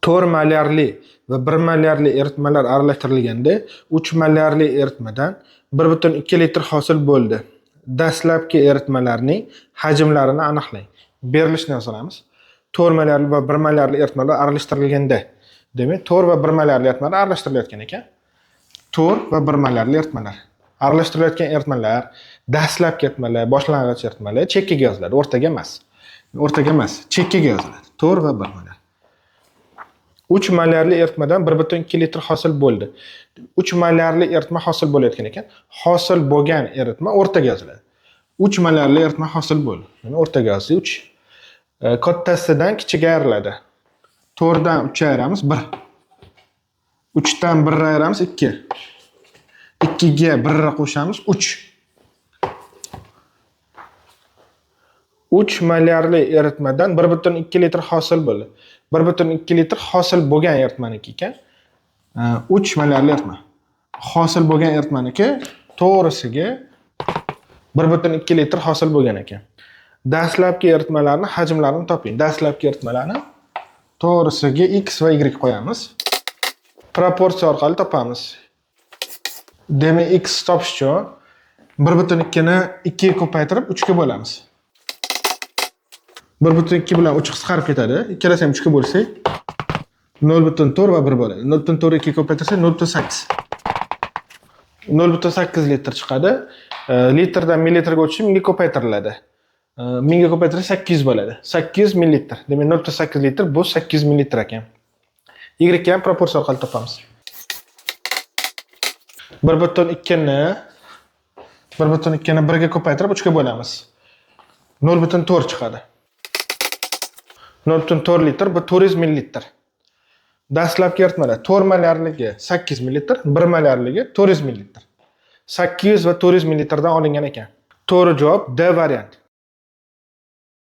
4 molarli va 1 molarli eritmalar aralashtirilganda 3 molarli eritmadan 1,2 litr hosil bo'ldi. Dastlabki eritmalarning hajmlarini aniqlang. Berilishni yozamiz. 4 molarli va 1 molarli eritmalar aralashtirilganda, demak 4 va 1 molarli eritmalar aralashtirilayotgan ekan. 4 va 1 molarli eritmalar. Aralashtirilayotgan eritmalar, dastlabki eritmalar, boshlang'ich eritmalar chekkaga yoziladi, o'rtaga emas. O'rtaga emas, chekkaga yoziladi. 4 va 1 molar. 3 molarli eritmadan 1,2 litr hosil bo'ldi. 3 molarli eritma hosil bo'layotgan ekan. Hosil bo'lgan eritma o'rtaga yoziladi. 3 molarli eritma hosil bo'ldi. Mana o'rtaga yozdik 3. Kattasidan kichigiga ayriladi. 4 dan 3 ayiramiz 1. 3 dan 1 ayiramiz 2. 2 ga 1 qo'shamiz 3. 3 molarli eritmadan 1,2 litr hosil bo'ldi. 1,2 litr hosil bo'lgan eritmaniki ekan. 3 molarli eritma. Hosil bo'lgan eritmaniki to'g'risiga 1,2 litr hosil bo'lgan ekan. Dastlabki eritmalarni hajmlarini toping. Dastlabki eritmalarni to'g'risiga x va y qo'yamiz. Proporsiya orqali topamiz. Demak, x topish uchun 1,2 ni 2 ga ko'paytirib 3 ga bo'lamiz. 1,2 bilan 3 qisqarib ketadi. Ikkalasi ham 3 ga bo'lsak 0,4 va 1 bo'ladi. 0,4 2 ga ko'paytirsak 0,8. 0,8 litr chiqadi. Litrdan millilitrga o'tishi mingga ko'paytiriladi. Mingga ko'paytirsak 800 bo'ladi. 800 millilitr. Demak 0,8 litr bu 800 millilitr ekan. Y ga ham proporsiya orqali topamiz. 1,2 ni 1 ga ko'paytirib 3 ga bo'lamiz. 0,4 chiqadi. 0,4 litr bu 400 millilitr. Dastlabki eritmalar 4 molarligi 8 millilitr, 1 molarligi 400 millilitr. 800 va 400 millilitrdan olingan ekan. To'g'ri javob D variant.